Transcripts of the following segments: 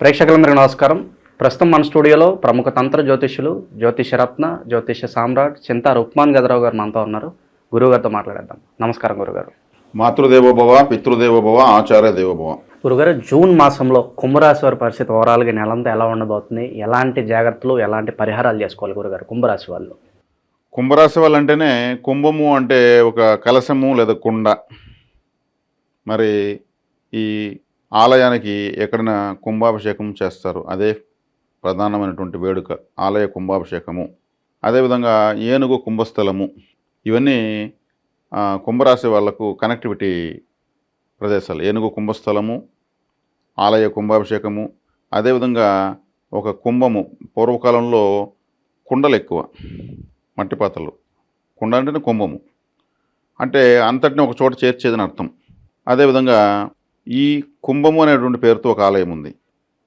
ప్రేక్షకులందరికీ నమస్కారం. ప్రస్తుతం మన స్టూడియోలో ప్రముఖ తంత్ర జ్యోతిష్యులు, జ్యోతిషరత్న, జ్యోతిష సామ్రాట్ చింతా రుక్మాన్ గదరావు గారు మనతో ఉన్నారు. గురువుగారితో మాట్లాడేద్దాం. నమస్కారం గురుగారు. మాతృదేవోభవ, పితృదేవోభవ, ఆచార్య దేవోభవ. గురుగారు, జూన్ మాసంలో కుంభరాశి వారి పరిస్థితి ఓవరాల్గా నెలంతా ఎలా ఉండబోతుంది? ఎలాంటి జాగ్రత్తలు, ఎలాంటి పరిహారాలు చేసుకోవాలి గురుగారు కుంభరాశి వాళ్ళు? కుంభరాశి వాళ్ళు అంటేనే కుంభము అంటే ఒక కలశము లేదా కుండ. మరి ఈ ఆలయానికి ఎక్కడైనా కుంభాభిషేకం చేస్తారు, అదే ప్రధానమైనటువంటి వేడుక, ఆలయ కుంభాభిషేకము. అదేవిధంగా ఏనుగు కుంభస్థలము, ఇవన్నీ కుంభరాశి వాళ్లకు కనెక్టివిటీ ప్రదేశాలు. ఏనుగు కుంభస్థలము, ఆలయ కుంభాభిషేకము, అదేవిధంగా ఒక కుంభము. పూర్వకాలంలో కుండలు ఎక్కువ, మట్టి పాత్రలు. కుండ అంటేనే కుంభము అంటే అంతటిని ఒక చోట చేర్చేదని అర్థం. అదేవిధంగా ఈ కుంభము అనేటువంటి పేరుతో ఒక ఆలయం ఉంది,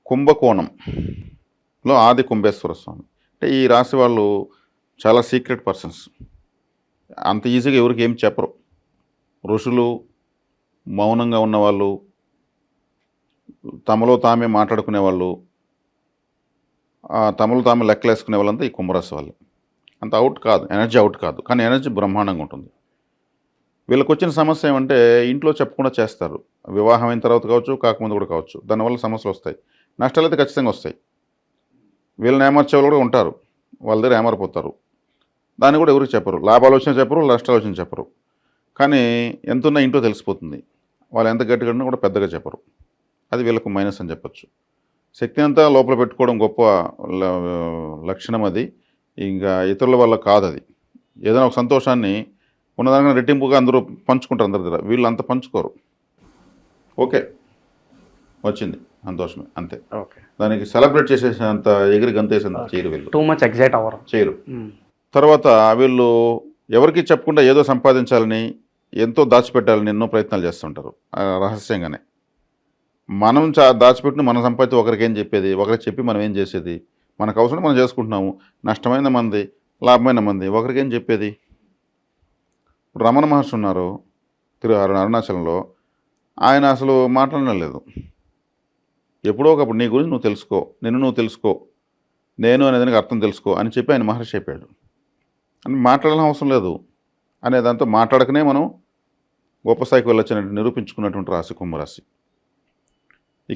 కుంభకోణంలో ఆది కుంభేశ్వర స్వామి. అంటే ఈ రాశి వాళ్ళు చాలా సీక్రెట్ పర్సన్స్. అంత ఈజీగా ఎవరికి ఏం చెప్పరు. ఋషులు, మౌనంగా ఉన్నవాళ్ళు, తమలో తామే మాట్లాడుకునేవాళ్ళు, తమలో తామే లెక్కలేసుకునే వాళ్ళంతా ఈ కుంభరాశి వాళ్ళు. అంత అవుట్ కాదు, ఎనర్జీ అవుట్ కాదు, కానీ ఎనర్జీ బ్రహ్మాండంగా ఉంటుంది. వీళ్ళకి వచ్చిన సమస్య ఏమంటే ఇంట్లో చెప్పకుండా చేస్తారు. వివాహం అయిన తర్వాత కావచ్చు, కాకముందు కూడా కావచ్చు. దానివల్ల సమస్యలు వస్తాయి, నష్టాలు అయితే ఖచ్చితంగా వస్తాయి. వీళ్ళని ఏమర్చే వాళ్ళు కూడా ఉంటారు, వాళ్ళ దగ్గర ఏమరిపోతారు. దాన్ని కూడా ఎవరికి చెప్పరు. లాభాలు వచ్చినా చెప్పరు, నష్టాలు వచ్చినా చెప్పరు. కానీ ఎంతున్నా ఇంట్లో తెలిసిపోతుంది. వాళ్ళు ఎంత గట్టిగా ఉన్నా కూడా పెద్దగా చెప్పరు. అది వీళ్ళకు మైనస్ అని చెప్పచ్చు. శక్తి అంతా లోపల పెట్టుకోవడం గొప్ప లక్షణం. అది ఇంకా ఇతరుల వల్ల కాదు. అది ఏదైనా ఒక సంతోషాన్ని ఉన్నదానికన్నా రెట్టింపుగా అందరూ పంచుకుంటారు అందరి దగ్గర. వీళ్ళు అంత పంచుకోరు. ఓకే, వచ్చింది సంతోషమే, అంతే. ఓకే, దానికి సెలబ్రేట్ చేసేసేంత ఎగిరి గంతేసేంత చేయరు వీళ్ళు. టూ మచ్ ఎగ్జైట్ అవ్వరు, చేయరు. తర్వాత వీళ్ళు ఎవరికి చెప్పకుండా ఏదో సంపాదించాలని, ఎంతో దాచిపెట్టాలని ఎన్నో ప్రయత్నాలు చేస్తుంటారు రహస్యంగానే. మనం దాచిపెట్టిన మన సంపాదించి ఒకరికి ఏం చెప్పేది, ఒకరికి చెప్పి మనం ఏం చేసేది? మనకు అవసరం మనం చేసుకుంటున్నాము. నష్టమైన మంది, లాభమైన మంది, ఒకరికి ఏం చెప్పేది? రమణ మహర్షి ఉన్నారు అరుణాచలంలో. ఆయన అసలు మాట్లాడడం లేదు. ఎప్పుడో ఒకప్పుడు నీ గురించి నువ్వు తెలుసుకో, నిన్ను నువ్వు తెలుసుకో, నేను అనేదానికి అర్థం తెలుసుకో అని చెప్పి ఆయన మహర్షి చెప్పాడు. అని మాట్లాడాల్సిన అవసరం లేదు అనే దాంతో మాట్లాడకనే మనం గొప్ప స్థాయికి వెళ్ళొచ్చినట్టు నిరూపించుకున్నటువంటి రాశి కుంభరాశి.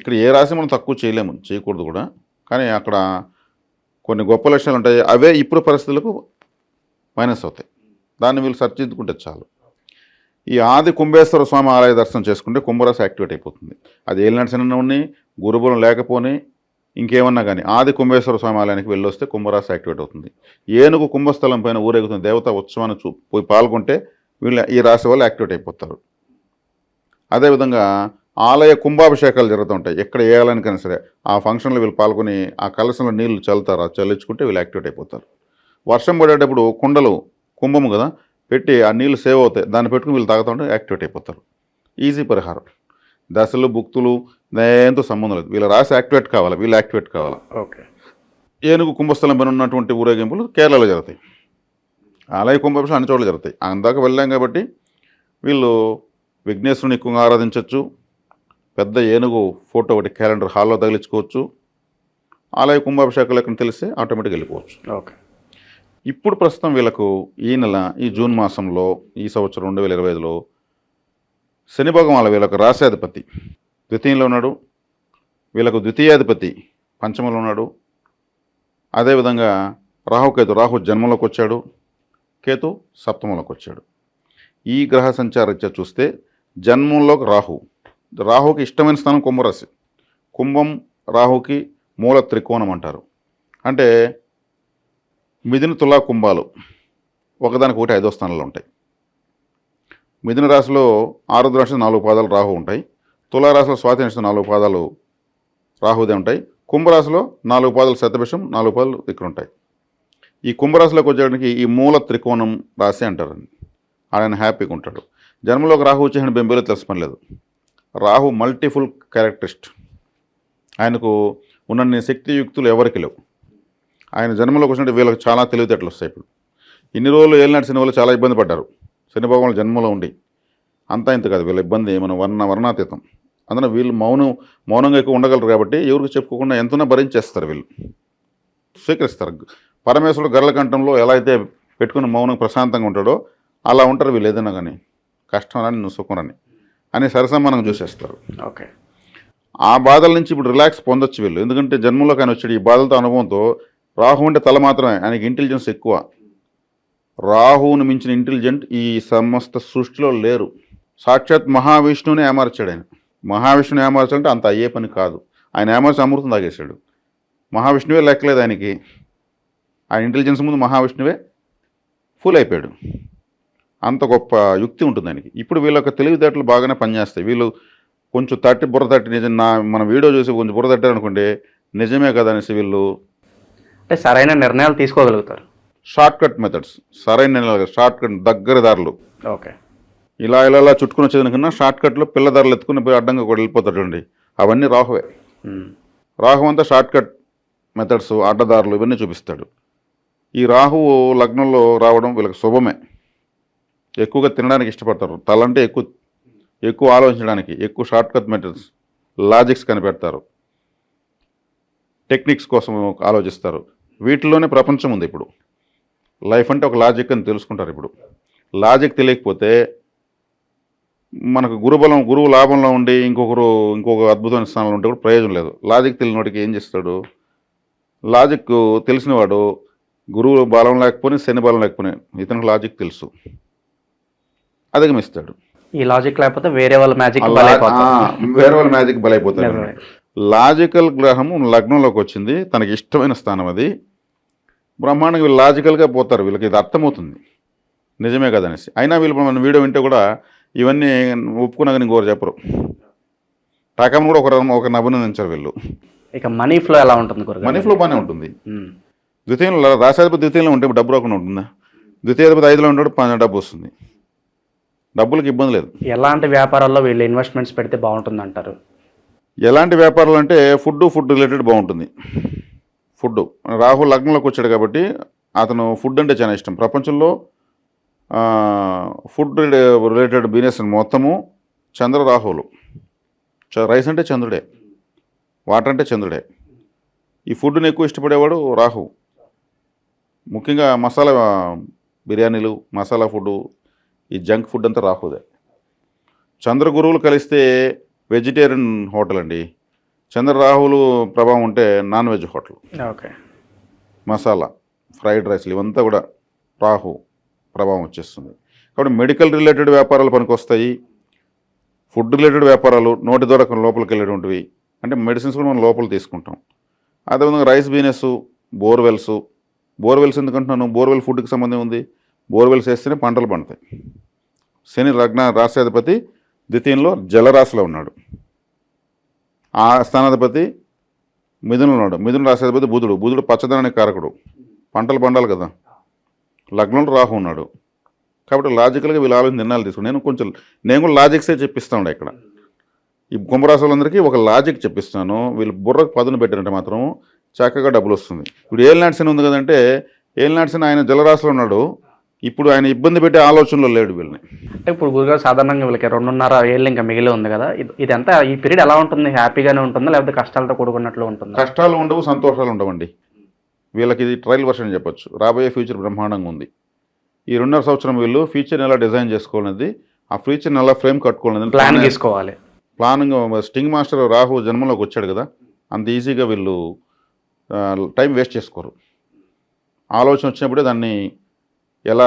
ఇక్కడ ఏ రాశి మనం తక్కువ చేయలేము, చేయకూడదు కూడా. కానీ అక్కడ కొన్ని గొప్ప లక్షణాలు ఉంటాయి, అవే ఇప్పుడు పరిస్థితులకు మైనస్ అవుతాయి. దాన్ని వీళ్ళు సరిదిద్దుకుంటే చాలు. ఈ ఆది కుంభేశ్వర స్వామి ఆలయ దర్శనం చేసుకుంటే కుంభరాశి యాక్టివేట్ అయిపోతుంది. అది ఏలినాటి శని ఉండి, గురుబలం లేకపోని, ఇంకేమన్నా కానీ ఆది కుంభేశ్వర స్వామి ఆలయానికి వెళ్ళొస్తే కుంభరాశి యాక్టివేట్ అవుతుంది. ఏనుగు కుంభస్థలం పైన ఊరేగుతున్న దేవతా ఉత్సవాన్ని పోయి పాల్గొంటే వీళ్ళు ఈ రాశి వాళ్ళు యాక్టివేట్ అయిపోతారు. అదేవిధంగా ఆలయ కుంభాభిషేకాలు జరుగుతుంటాయి. ఎక్కడ ఏ ఆలయానికైనా సరే ఆ ఫంక్షన్లో వీళ్ళు పాల్గొని ఆ కలశంలో నీళ్లు చల్లుతారు. చల్లించుకుంటే వీళ్ళు యాక్టివేట్ అయిపోతారు. వర్షం పడేటప్పుడు కుండలు, కుంభము కదా, పెట్టి ఆ నీళ్ళు సేవ్ అవుతాయి. దాన్ని పెట్టుకుని వీళ్ళు తాగుతుంటే యాక్టివేట్ అయిపోతారు. ఈజీ పరిహారం. దశలు, భుక్తులు దేంతో సంబంధం లేదు. వీళ్ళ రాశి యాక్టివేట్ కావాలి, వీళ్ళు యాక్టివేట్ కావాలి. ఓకే. ఏనుగు కుంభస్థలం పైన ఉన్నటువంటి ఊరేగింపులు కేరళలో జరుగుతాయి. ఆలయ కుంభాభిషేకం అన్ని చోట్ల జరుగుతాయి. అందాక వెళ్ళాం కాబట్టి వీళ్ళు విఘ్నేశ్వరుని ఎక్కువగా ఆరాధించవచ్చు. పెద్ద ఏనుగు ఫోటో ఒకటి క్యాలెండర్ హాల్లో తగిలించుకోవచ్చు. ఆలయ కుంభాభిషేకాలు ఎక్కడ తెలిస్తే ఆటోమేటిక్గా వెళ్ళిపోవచ్చు. ఓకే. ఇప్పుడు ప్రస్తుతం వీళ్ళకు ఈ నెల, ఈ జూన్ మాసంలో, ఈ సంవత్సరం 2025లో శని భగవానుడు వీళ్ళకు రాశాధిపతి ద్వితీయంలో ఉన్నాడు. వీళ్ళకు ద్వితీయాధిపతి పంచమంలో ఉన్నాడు. అదేవిధంగా రాహు జన్మంలోకి వచ్చాడు, కేతు సప్తమంలోకి వచ్చాడు. ఈ గ్రహ సంచారీత్యా చూస్తే జన్మంలోకి రాహుకి ఇష్టమైన స్థానం కుంభరాశి. కుంభం రాహుకి మూల త్రికోణం అంటారు. అంటే మిథున, తులా, కుంభాలు ఒకదానికి ఒకటి 5వ స్థానంలో ఉంటాయి. మిథున రాశిలో ఆరుద్ర నక్షత్రం 4 పాదాలు రాహు ఉంటాయి. తులారాశిలో స్వాతి నక్షత్రం 4 పాదాలు రాహుదే ఉంటాయి. కుంభరాశిలో 4 పాదాలు శతభిషం, 4 పాదాలు ఇక్కడ ఉంటాయి. ఈ కుంభరాశిలోకి వచ్చేయడానికి ఈ మూల త్రికోణం రాశి అంటారండి. ఆయన హ్యాపీగా ఉంటాడు. జన్మలోకి రాహు వచ్చేసిన బెంబేలో తెలుసుపనిలేదు. Rahu multiple character artist. ఆయనకు ఉన్న శక్తియుక్తులు ఎవరికి లేవు. ఆయన జన్మలోకి వచ్చినట్టు వీళ్ళకి చాలా తెలివితేటలు వస్తాయి. ఇప్పుడు ఇన్ని రోజులు ఏలినాటి శని వల్ల చాలా ఇబ్బంది పడ్డారు. శని భగవానుడు జన్మలో ఉండి అంతా ఇంత కాదు, వీళ్ళ ఇబ్బంది మనం వర్ణాతీతం. అందులో వీళ్ళు మౌనంగా ఎక్కువ ఉండగలరు కాబట్టి ఎవరికి చెప్పుకోకుండా ఎంతనా భరించేస్తారు వీళ్ళు, స్వీకరిస్తారు. పరమేశ్వరుడు గర్ల కంఠంలో ఎలా అయితే పెట్టుకుని మౌనం ప్రశాంతంగా ఉంటాడో అలా ఉంటారు వీళ్ళు. ఏదైనా కానీ కష్టం రాని నువ్వు సుఖం రాని అని సరసమానంగా చూసేస్తారు. ఓకే. ఆ బాధల నుంచి ఇప్పుడు రిలాక్స్ పొందొచ్చు వీళ్ళు. ఎందుకంటే జన్మంలోకి ఆయన వచ్చాడు ఈ బాధలతో అనుభవంతో. రాహు అంటే తల మాత్రమే, ఆయనకి ఇంటెలిజెన్స్ ఎక్కువ. రాహువును మించిన ఇంటెలిజెంట్ ఈ సమస్త సృష్టిలో లేరు. సాక్షాత్ మహావిష్ణువుని ఏమార్చాడు ఆయన. మహావిష్ణువుని ఏమార్చాలంటే అంత అయ్యే పని కాదు. ఆయన ఏమార్చి అమృతం తాగేశాడు. మహావిష్ణువే లెక్కలేదు ఆయనకి. ఆయన ఇంటెలిజెన్స్ ముందు మహావిష్ణువే ఫుల్ అయిపోయాడు. అంత గొప్ప యుక్తి ఉంటుంది ఆయనకి. ఇప్పుడు వీళ్ళ తెలివితేటలు బాగానే పనిచేస్తాయి. వీళ్ళు కొంచెం బుర్ర తట్టి నిజం మన వీడియో చూసి కొంచెం బుర్ర తట్టారనుకోండి, నిజమే కదా అనేసి వీళ్ళు అంటే సరైన నిర్ణయాలు తీసుకోగలుగుతారు. షార్ట్ కట్ మెథడ్స్, సరైన షార్ట్ కట్ దగ్గర దారులు. ఓకే. ఇలా చుట్టుకుని వచ్చేదాని కన్నా షార్ట్ కట్లో పిల్ల దారులు ఎత్తుకుని పోయి అడ్డంగా కూడా వెళ్ళిపోతాడు అండి. అవన్నీ రాహువే. రాహు అంతా షార్ట్ కట్ మెథడ్స్, అడ్డదారులు ఇవన్నీ చూపిస్తాడు. ఈ రాహువు లగ్నంలో రావడం వీళ్ళకి శుభమే. ఎక్కువగా తినడానికి ఇష్టపడతారు. తలంటే ఎక్కువ ఆలోచించడానికి, ఎక్కువ షార్ట్ కట్ మెథడ్స్, లాజిక్స్ కనిపెడతారు, టెక్నిక్స్ కోసం ఆలోచిస్తారు. వీటిలోనే ప్రపంచం ఉంది ఇప్పుడు. లైఫ్ అంటే ఒక లాజిక్ అని తెలుసుకుంటారు ఇప్పుడు. లాజిక్ తెలియకపోతే మనకు గురువు లాభంలో ఉండి ఇంకొక అద్భుతమైన స్థానంలో ఉంటే కూడా ప్రయోజనం లేదు. లాజిక్ తెలియని వాడికి ఏం చేస్తాడు? లాజిక్ తెలిసినవాడు గురువు బలం లేకపోయినా శని బలం లేకపోయినా ఇతనికి లాజిక్ తెలుసు, అధిగమిస్తాడు. ఈ లాజిక్ లేకపోతే వేరే వాళ్ళ మ్యాజిక్ బలైపోతాడు. లాజికల్ గ్రహము లగ్నంలోకి వచ్చింది, తనకి ఇష్టమైన స్థానం అది. బ్రహ్మాండంగా వీళ్ళు లాజికల్గా పోతారు. వీళ్ళకి ఇది అర్థమవుతుంది నిజమే కదనేసి. అయినా వీళ్ళు మన వీడియో వింటే కూడా ఇవన్నీ ఒప్పుకున్నాక ఇంకోరు చెప్పరు. టాకాను కూడా ఒక అభినందించారు వీళ్ళు. ఇక మనీ ఫ్లో ఎలా ఉంటుంది? మనీ ఫ్లో బాగానే ఉంటుంది. ద్వితీయంలో రాశాధిపతి ద్వితీయంలో ఉంటే డబ్బు రాకుండా ఉంటుందా? ద్వితీయాధిపతి 5లో ఉంటాడు, డబ్బు వస్తుంది. డబ్బులకు ఇబ్బంది లేదు. ఎలాంటి వ్యాపారాల్లో వీళ్ళు ఇన్వెస్ట్మెంట్స్ పెడితే బాగుంటుంది అంటారు? ఎలాంటి వ్యాపారాలు అంటే ఫుడ్ రిలేటెడ్ బాగుంటుంది. ఫుడ్ రాహు లగ్నంలోకి వచ్చాడు కాబట్టి అతను ఫుడ్ అంటే చాలా ఇష్టం. ప్రపంచంలో ఫుడ్ రిలేటెడ్ బిజినెస్ మొత్తము చంద్ర రాహువులు. రైస్ అంటే చంద్రుడే, వాటర్ అంటే చంద్రుడే. ఈ ఫుడ్ని ఎక్కువ ఇష్టపడేవాడు రాహు. ముఖ్యంగా మసాలా బిర్యానీలు, మసాలా ఫుడ్, ఈ జంక్ ఫుడ్ అంతా రాహుదే. చంద్ర గురువులు కలిస్తే వెజిటేరియన్ హోటల్ అండి. చంద్ర రాహువులు ప్రభావం ఉంటే non veg hotel. Okay. Masala, fried రైస్లు ఇవంతా కూడా రాహు ప్రభావం వచ్చేస్తుంది. కాబట్టి మెడికల్ రిలేటెడ్ వ్యాపారాలు పనికొస్తాయి. ఫుడ్ రిలేటెడ్ వ్యాపారాలు నోటి ద్వారా లోపలికి వెళ్ళేటువంటివి, అంటే మెడిసిన్స్ కూడా మనం లోపల తీసుకుంటాం. అదేవిధంగా రైస్ బిజినెస్, బోర్వెల్స్ ఎందుకంటున్నాను? బోర్వెల్ ఫుడ్కి సంబంధం ఉంది. బోర్వెల్స్ వేస్తేనే పంటలు పండుతాయి. శని రాష్ట్రాధిపతి ద్వితీయంలో జలరాశిలో ఉన్నాడు. ఆ స్థానాధిపతి మిథునంలో ఉన్నాడు. మిథున రాష్ట్రాధిపతి బుధుడు పచ్చదనానికి కారకుడు. పంటలు పండాలి కదా. లగ్నంలో రాహు ఉన్నాడు కాబట్టి లాజికల్గా వీళ్ళు ఆలోచన నిర్ణయాలు తీసుకుని నేను కూడా లాజిక్సే చెప్పిస్తా ఉండే ఇక్కడ. ఈ కుంభరాశి వాళ్ళందరికీ ఒక లాజిక్ చెప్పిస్తాను. వీళ్ళు బుర్రకు పదును పెట్టారంటే మాత్రం చక్కగా డబ్బులు వస్తుంది. ఇప్పుడు ఏలినాటి శని ఉంది కదంటే, ఏలినాటి శని ఆయన జలరాశిలో ఉన్నాడు. ఇప్పుడు ఆయన ఇబ్బంది పెట్టే ఆలోచనలో లేడు వీళ్ళని. అంటే ఇప్పుడు గురుగారు సాధారణంగా వీళ్ళకి 2.5 ఏళ్ళు ఇంకా మిగిలి ఉంది కదా, ఇదంతా ఈ పీరియడ్ ఎలా ఉంటుంది? హ్యాపీగానే ఉంటుందా లేకపోతే కష్టాలతో కూడుకున్నట్లు ఉంటుందా? కష్టాలు ఉండవు, సంతోషాలు ఉండవండి. వీళ్ళకి ఇది ట్రయల్ వర్షన్ చెప్పొచ్చు. రాబోయే ఫ్యూచర్ బ్రహ్మాండంగా ఉంది. ఈ 2.5 సంవత్సరం వీళ్ళు ఫ్యూచర్ని ఎలా డిజైన్ చేసుకోవాలనేది, ఆ ఫ్యూచర్ని ఎలా ఫ్రేమ్ కట్టుకోవాలనేది ప్లాన్ తీసుకోవాలి. ప్లానింగ్. స్టింగ్ మాస్టర్ రాహు జన్మలోకి వచ్చాడు కదా, అంత ఈజీగా వీళ్ళు టైం వేస్ట్ చేసుకోరు. ఆలోచన వచ్చినప్పుడే దాన్ని ఎలా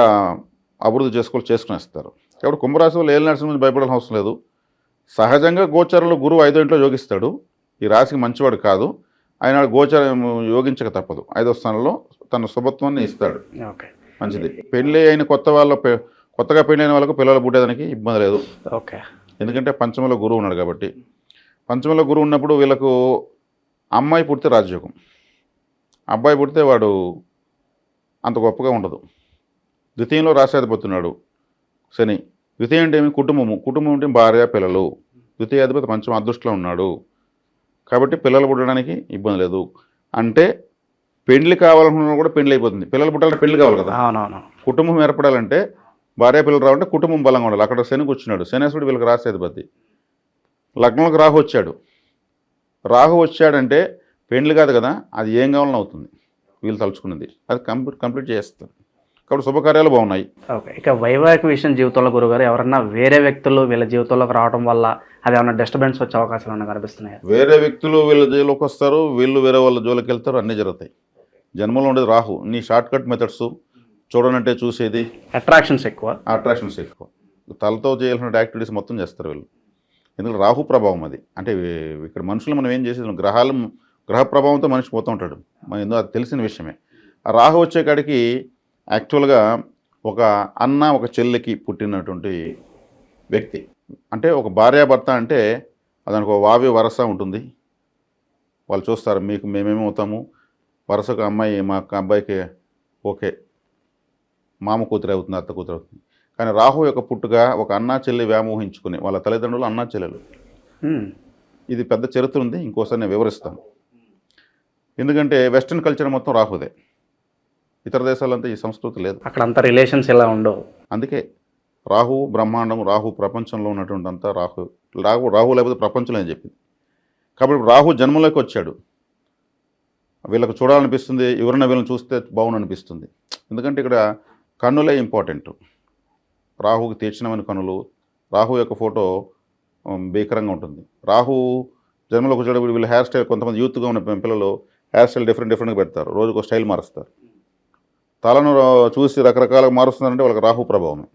అభివృద్ధి చేసుకునేస్తారు. కాబట్టి కుంభరాశి వాళ్ళు ఏలినాటి నుంచి భయపడాల్సిన అవసరం లేదు. సహజంగా గోచారంలో గురువు 5వ ఇంట్లో యోగిస్తాడు. ఈ రాశికి మంచివాడు కాదు. ఆయన గోచారం యోగించక తప్పదు. 5వ స్థానంలో తన శుభత్వాన్ని ఇస్తాడు. మంచిది. కొత్తగా పెళ్ళి అయిన వాళ్ళకు పిల్లలు పుట్టేదానికి ఇబ్బంది లేదు. ఓకే. ఎందుకంటే పంచమలో గురువు ఉన్నాడు కాబట్టి. పంచమలో గురువు ఉన్నప్పుడు వీళ్ళకు అమ్మాయి పుడితే రాజయోగం, అబ్బాయి పుడితే వాడు అంత గొప్పగా ఉండదు. ద్వితీయంలో రాష్ట్రాధిపతి ఉన్నాడు శని. ద్వితీయం అంటే ఏమి? కుటుంబం అంటే భార్య, పిల్లలు. ద్వితీయాధిపతి పంచమ అదృష్టంలో ఉన్నాడు కాబట్టి పిల్లలు పుట్టడానికి ఇబ్బంది లేదు. అంటే పెళ్లి కావాలనుకున్నా కూడా పెళ్లి అయిపోతుంది. పిల్లలు పుట్టాలంటే పెళ్లి కావాలి కదా. కుటుంబం ఏర్పడాలంటే భార్య పిల్లలు రావాలంటే కుటుంబం బలంగా ఉండాలి. అక్కడ శని కూర్చున్నాడు. శనేశ్వరుడు వీళ్ళకి రాష్ట్రాధిపతి. లగ్నంలోకి రాహు వచ్చాడు. రాహు వచ్చాడంటే పెండ్లి కాదు కదా, అది ఏం కావాలని అవుతుంది. వీళ్ళు తలుచుకున్నది అది కంప్లీట్ చేస్తారు. కాబట్టి శుభకార్యాలు బాగున్నాయి. ఓకే. ఇక వైవాహిక విషయం జీవితంలో గురుగారు ఎవరన్నా వేరే వ్యక్తులు వీళ్ళ జీవితంలోకి రావడం వల్ల అది ఏమైనా డిస్టర్బెన్స్ వచ్చే అవకాశాలు ఏమైనా కనిపిస్తున్నాయి? వేరే వ్యక్తులు వీళ్ళ జోలికి వస్తారు, వీళ్ళు వేరే వాళ్ళ జోలికి వెళ్తారు, అన్నీ జరుగుతాయి. జన్మలో ఉండేది రాహు. నీ షార్ట్ కట్ మెథడ్స్ చూడనంటే చూసేది, అట్రాక్షన్స్ అట్రాక్షన్స్ ఎక్కువ. తలతో చేయాల్సిన యాక్టివిటీస్ మొత్తం చేస్తారు వీళ్ళు. ఎందుకంటే రాహు ప్రభావం అది. అంటే ఇక్కడ మనుషులు మనం ఏం చేసేది, గ్రహ ప్రభావంతో మనిషి పోతూ ఉంటాడు. మన ఎందుకు అది తెలిసిన విషయమే. ఆ రాహు వచ్చే కాడికి యాక్చువల్గా ఒక అన్న ఒక చెల్లికి పుట్టినటువంటి వ్యక్తి. అంటే ఒక భార్యాభర్త అంటే దానికి ఒక వావి వరస ఉంటుంది. వాళ్ళు చూస్తారు మీకు మేమేమవుతాము, వరసకు అమ్మాయి మా అబ్బాయికి ఓకే మామ కూతురు అవుతుంది, అత్త కూతురు అవుతుంది. కానీ రాహు యొక్క పుట్టుగా ఒక అన్నా చెల్లి వ్యామోహించుకుని వాళ్ళ తల్లిదండ్రులు అన్నా చెల్లెలు. ఇది పెద్ద చరిత్ర ఉంది, ఇంకోసారి నేను వివరిస్తాను. ఎందుకంటే వెస్ట్రన్ కల్చర్ మొత్తం రాహుదే. ఇతర దేశాలంతా ఈ సంస్కృతి లేదు, అక్కడంతా రిలేషన్స్ ఎలా ఉండవు. అందుకే రాహు బ్రహ్మాండం, రాహు ప్రపంచంలో ఉన్నటువంటి అంతా రాహు లేకపోతే ప్రపంచంలో అని చెప్పింది. కాబట్టి రాహు జన్మలోకి వచ్చాడు. వీళ్ళకు చూడాలనిపిస్తుంది, ఎవరైనా వీళ్ళని చూస్తే బాగుండనిపిస్తుంది. ఎందుకంటే ఇక్కడ కన్నులే ఇంపార్టెంట్. రాహుకి తీర్చినమైన కన్నులు. రాహు యొక్క ఫోటో భీకరంగా ఉంటుంది. రాహు జన్మలోకి వచ్చేటప్పుడు వీళ్ళు హెయిర్ స్టైల్, కొంతమంది యూత్గా ఉన్న పిల్లలు హెయిర్ స్టైల్ డిఫరెంట్గా పెడతారు, రోజుకు స్టైల్ మారుస్తారు. తలను చూసి రకరకాలుగా మారుస్తున్నారంటే వాళ్ళకి రాహు ప్రభావమే.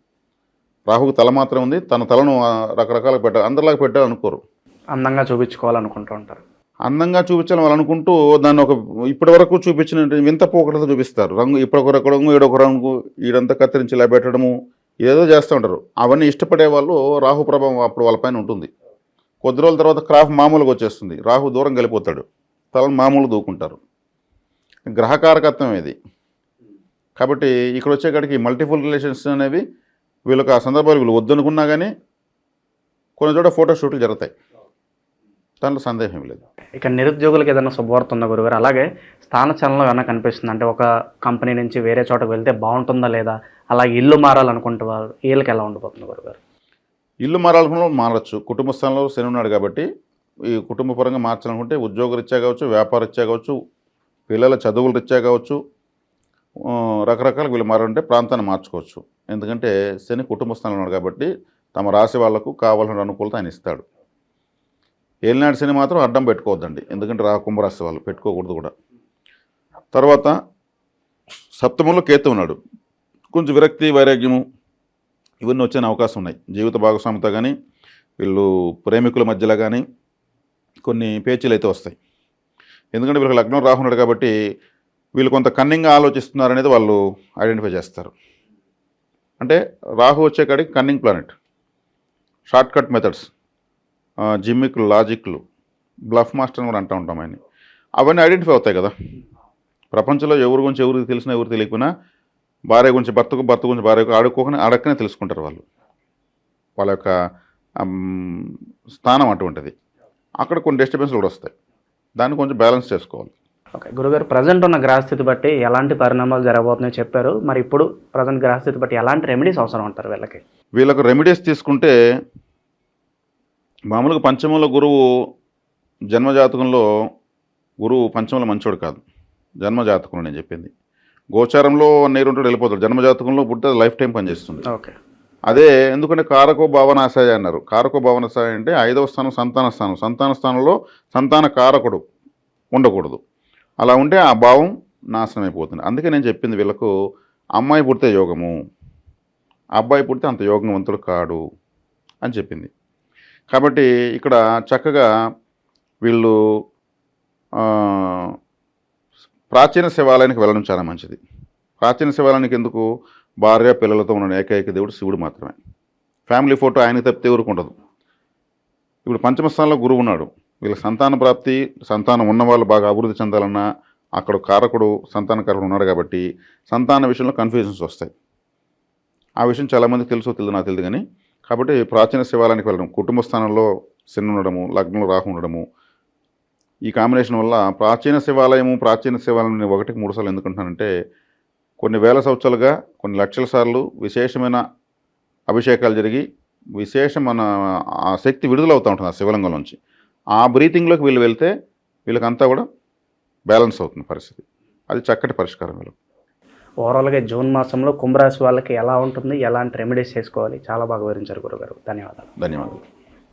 రాహుకి తల మాత్రం ఉంది, తన తలను రకరకాలుగా పెట్టాలి, అందరిలాగా పెట్టాలి అనుకోరు. అందంగా చూపించుకోవాలనుకుంటూ ఉంటారు. అందంగా చూపించాలని వాళ్ళు అనుకుంటూ దాన్ని ఒక ఇప్పటి వరకు చూపించిన వింత పోకడతో చూపిస్తారు. రంగు ఇప్పటికొక రంగు, ఈడొక రంగు, ఈడంతా కత్తిరించి ఇలా పెట్టడము, ఏదో చేస్తూ ఉంటారు. అవన్నీ ఇష్టపడే వాళ్ళు రాహు ప్రభావం అప్పుడు వాళ్ళపైన ఉంటుంది. కొద్ది రోజుల తర్వాత క్రాఫ్ మామూలుగా వచ్చేస్తుంది, రాహు దూరం వెళ్ళిపోతాడు, తలను మామూలు దూకుంటారు. గ్రహకారకత్వం ఇది. కాబట్టి ఇక్కడ వచ్చేకాడికి మల్టిపుల్ రిలేషన్స్ అనేవి వీళ్ళకి ఆ సందర్భాలు వీళ్ళు వద్దనుకున్నా కానీ కొన్ని చోట ఫోటో షూట్లు జరుగుతాయి, దాంట్లో సందేహం లేదు. ఇక నిరుద్యోగులకు ఏదైనా శుభవార్త ఉందా గురుగారు? అలాగే స్థానచలనం ఏమైనా కనిపిస్తుంది అంటే ఒక కంపెనీ నుంచి వేరే చోటకు వెళ్తే బాగుంటుందా లేదా, అలాగే ఇల్లు మారాలనుకుంటున్నారు, వీళ్ళకి ఎలా ఉండిపోతుంది గురుగారు? ఇల్లు మారాలనుకున్న మారచ్చు. కుటుంబ స్థానంలో శని ఉన్నాడు కాబట్టి ఈ కుటుంబ పరంగా మార్చాలనుకుంటే ఉద్యోగరీత్యా కావచ్చు, వ్యాపారరీత్యా కావచ్చు, పిల్లల చదువుల రీత్యా కావచ్చు, రకరకాల వీళ్ళు మారాలంటే ప్రాంతాన్ని మార్చుకోవచ్చు. ఎందుకంటే శని కుటుంబ స్థానంలో ఉన్నాడు కాబట్టి తమ రాశి వాళ్లకు కావాల్సిన అనుకూలత ఆయన ఇస్తాడు. ఏలినాడు శని మాత్రం అడ్డం పెట్టుకోవద్దండి, ఎందుకంటే కుంభరాశి వాళ్ళు పెట్టుకోకూడదు కూడా. తర్వాత సప్తమంలో కేతు ఉన్నాడు. కొంచెం విరక్తి, వైరాగ్యము ఇవన్నీ వచ్చే అవకాశం ఉన్నాయి. జీవిత భాగస్వామితో కానీ వీళ్ళు ప్రేమికుల మధ్యలో కానీ కొన్ని పేచీలు అయితే వస్తాయి. ఎందుకంటే వీళ్ళకి లగ్నం రాహు ఉన్నాడు కాబట్టి వీళ్ళు కొంత కన్నింగ్గా ఆలోచిస్తున్నారనేది వాళ్ళు ఐడెంటిఫై చేస్తారు. అంటే రాహు వచ్చే కాడికి cunning planet, shortcut methods, జిమ్మిక్లు, లాజిక్లు, బ్లఫ్ మాస్టర్ కూడా అంటూ ఉంటాం ఆయన. అవన్నీ ఐడెంటిఫై అవుతాయి కదా. ప్రపంచంలో ఎవరి గురించి ఎవరికి తెలిసినా ఎవరు తెలియకపోయినా భార్య గురించి భర్త గురించి భార్యకు అడక్కనే తెలుసుకుంటారు వాళ్ళు. వాళ్ళ యొక్క స్థానం అటువంటిది. అక్కడ కొన్ని డిస్టర్బెన్స్లు కూడా వస్తాయి, దాన్ని కొంచెం బ్యాలెన్స్ చేసుకోవాలి. ఓకే గురుగారు, ప్రజెంట్ ఉన్న గ్రహస్థితి బట్టి ఎలాంటి పరిణామాలు జరగబోతున్నాయో చెప్పారు. మరి ఇప్పుడు ప్రజెంట్ గ్రహస్థితి బట్టి ఎలాంటి రెమెడీస్ అవసరం అంటారు వీళ్ళకి రెమెడీస్ తీసుకుంటే మామూలుగా పంచమంలో గురువు జన్మజాతకంలో గురువు పంచమంలో మంచోడు కాదు, జన్మజాతకంలో నేను చెప్పింది. గోచారంలో నీరుంటాడు వెళ్ళిపోతాడు, జన్మజాతకంలో పుట్టే లైఫ్ టైం పనిచేస్తుంది. ఓకే, అదే ఎందుకంటే కారకో భావనాశాయ అన్నారు. కారకో భావనాశాయ అంటే 5వ స్థానం సంతాన స్థానం. సంతాన స్థానంలో సంతాన కారకుడు ఉండకూడదు. అలా ఉంటే ఆ భావం నాశనం అయిపోతుంది. అందుకే నేను చెప్పింది వీళ్ళకు అమ్మాయి పుడితే యోగము, అబ్బాయి పుడితే అంత యోగవంతుడు కాడు అని చెప్పింది. కాబట్టి ఇక్కడ చక్కగా వీళ్ళు ప్రాచీన శివాలయానికి వెళ్ళడం చాలా మంచిది. ప్రాచీన శివాలయానికి ఎందుకు? భార్య పిల్లలతో ఉన్న ఏకైక దేవుడు శివుడు మాత్రమే. ఫ్యామిలీ ఫోటో ఆయనకి తప్పితే ఎవరికి ఉండదు. ఇప్పుడు పంచమ స్థానంలో గురువు ఉన్నాడు. వీళ్ళ సంతాన ప్రాప్తి, సంతానం ఉన్నవాళ్ళు బాగా అభివృద్ధి చెందాలన్నా అక్కడ కారకుడు, సంతానకారకుడు ఉన్నాడు కాబట్టి సంతాన విషయంలో కన్ఫ్యూజన్స్ వస్తాయి. ఆ విషయం చాలామందికి తెలియదు, నాకు తెలియదు. కానీ కాబట్టి ప్రాచీన శివాలయానికి వెళ్ళడం, కుటుంబ స్థానంలో శని ఉండడము, లగ్నంలో రాహు ఉండడము, ఈ కాంబినేషన్ వల్ల ప్రాచీన శివాలయం 1కి 3 సార్లు ఎందుకుంటున్నానంటే కొన్ని వేల సంవత్సరాలుగా కొన్ని లక్షల సార్లు విశేషమైన అభిషేకాలు జరిగి మన ఆ శక్తి విడుదలవుతూ ఉంటుంది ఆ శివలింగం నుంచి. ఆ బ్రీతింగ్లోకి వీళ్ళు వెళ్తే వీళ్ళకంతా కూడా బ్యాలెన్స్ అవుతుంది పరిస్థితి. అది చక్కటి పరిష్కారం వీళ్ళకి. ఓవరాల్గా జూన్ మాసంలో కుంభరాశి వాళ్ళకి ఎలా ఉంటుంది, ఎలాంటి రెమెడీస్ చేసుకోవాలి, చాలా బాగా వివరించారు గురుగారు. ధన్యవాదాలు. ధన్యవాదాలు.